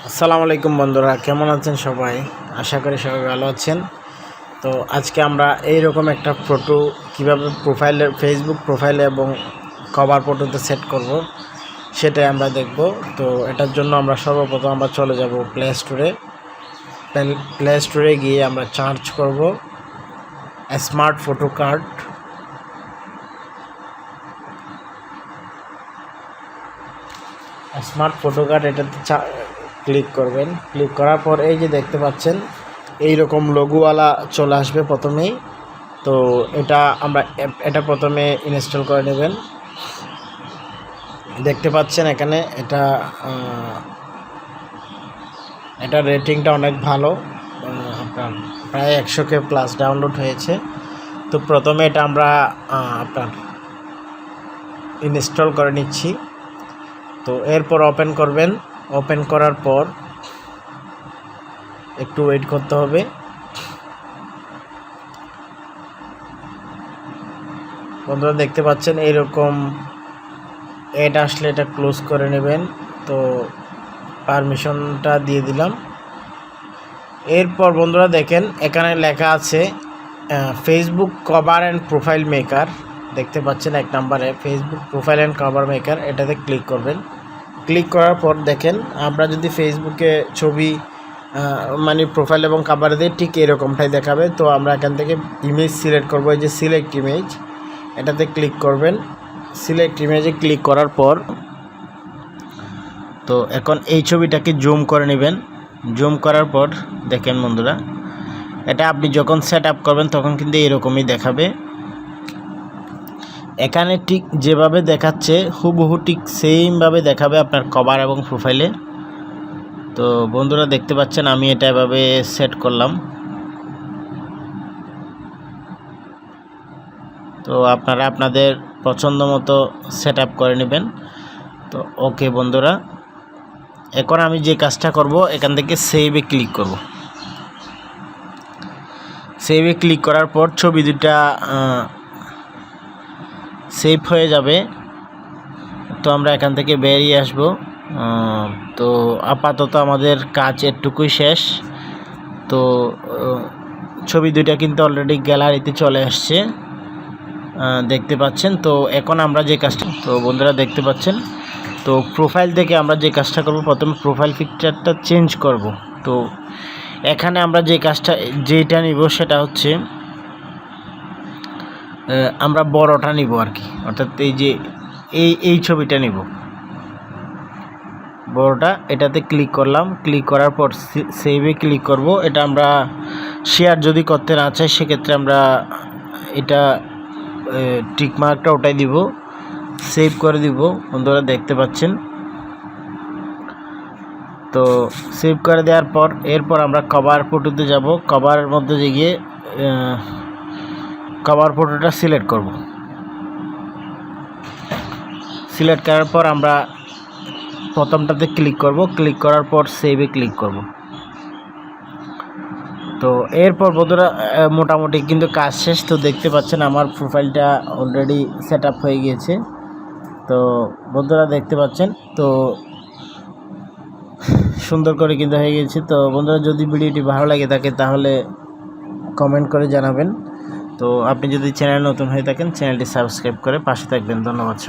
আসসালামু আলাইকুম বন্ধুরা, কেমন আছেন সবাই? আশা করি সবাই ভালো আছেন। তো আজকে আমরা এইরকম একটা ফটো কিভাবে ফেসবুক প্রোফাইলে এবং কভার ফটোতে সেট করব সেটাই আমরা দেখব। তো এটার জন্য আমরা সর্বপ্রথম আমরা চলে যাব প্লে স্টোরে গিয়ে আমরা সার্চ করব স্মার্ট ফটো কার্ড। এটাতে ক্লিক করবেন। ক্লিক করার পর এই যে দেখতে পাচ্ছেন এই রকম লোগোওয়ালা চলে আসবে প্রথমেই। তো এটা প্রথমে ইনস্টল করে নেবেন। দেখতে পাচ্ছেন এখানে এটা রেটিংটা অনেক ভালো, আপনার প্রায় 100K প্লাস ডাউনলোড হয়েছে। তো প্রথমে এটা আমরা আপনার ইনস্টল করে নিচ্ছি। তো এরপর ওপেন করবেন। ওপেন করার পর একটু ওয়েট করতে হবে। বন্ধুরা দেখতে পাচ্ছেন এইরকম এটা আসলে এটা ক্লোজ করে নেবেন। তো পারমিশনটা দিয়ে দিলাম। এরপর বন্ধুরা দেখেন এখানে লেখা আছে Facebook cover and profile maker. দেখতে পাচ্ছেন 1 নম্বরে Facebook profile and cover maker, এটাতে ক্লিক করবেন। ক্লিক করার পর দেখেন আমরা যদি ফেসবুকে ছবি মানে প্রোফাইল এবং কভার দিয়ে ঠিক এরকমটাই দেখাবে। তো আমরা এখান থেকে ইমেজ সিলেক্ট করব। এই যে সিলেক্ট ইমেজ, এটাতে ক্লিক করবেন। সিলেক্ট ইমেজে ক্লিক করার পর তো এখন এই ছবিটাকে জুম করে নেবেন। জুম করার পর দেখেন বন্ধুরা, এটা আপনি যখন সেট আপ করবেন তখন কিন্তু এরকমই দেখাবে। এখানে ঠিক যেভাবে দেখাচ্ছে হুবহু ঠিক সেমভাবে দেখাবে আপনার কভার এবং প্রোফাইলে। তো বন্ধুরা দেখতে পাচ্ছেন আমি এটা এভাবে সেট করলাম। তো আপনারা আপনাদের পছন্দ মতো সেট আপ করে নেবেন। তো ওকে বন্ধুরা, এখন আমি যে কাজটা করব এখান থেকে সেভে ক্লিক করব। সেভে ক্লিক করার পর ছবি দুটা সেভ হয়ে যাবে। তো আমরা এখান থেকে বেরিয়ে আসব। তো আপাতত আমাদের কাজ এটুকুই শেষ। তো ছবি দুটা কিন্তু অলরেডি গ্যালারিতে চলে আসছে, দেখতে পাচ্ছেন। তো এখন আমরা যে কাজটা, তো বন্ধুরা দেখতে পাচ্ছেন, তো প্রোফাইল থেকে আমরা যে কাজটা করব প্রথমে প্রোফাইল পিকচারটা চেঞ্জ করব। তো এখানে আমরা যেটা নিব সেটা হচ্ছে আমরা বড়টা নিব আর কি, অর্থাৎ এই যে এই ছবিটা নিব বড়টা। এটাতে ক্লিক করলাম। ক্লিক করার পর সেভে ক্লিক করব। এটা আমরা শেয়ার যদি করতে না চাই সেক্ষেত্রে আমরা এটা টিক মার্কটা ওটাই দিব, সেভ করে দিব। বন্ধুরা দেখতে পাচ্ছেন। তো সেভ করে দেওয়ার পর এরপর আমরা কভার ফটোতে যাব। কভারের মধ্যে গিয়ে কভার ফটোটা সিলেক্ট করব। সিলেক্ট করার পর আমরা প্রথমটাতে ক্লিক করব। ক্লিক করার পর সেভে ক্লিক করব। তো এরপর বন্ধুরা মোটামুটি কিন্তু কাজ শেষ। তো দেখতে পাচ্ছেন আমার প্রোফাইলটা অলরেডি সেট আপ হয়ে গিয়েছে। তো বন্ধুরা দেখতে পাচ্ছেন, তো সুন্দর করে কিন্তু হয়ে গেছে। তো বন্ধুরা যদি ভিডিওটি ভালো লাগে থাকে তাহলে কমেন্ট করে জানাবেন। তো আপনি যদি চ্যানেল নতুন হয়ে থাকেন চ্যানেলটি সাবস্ক্রাইব করে পাশে থাকবেন। ধন্যবাদ।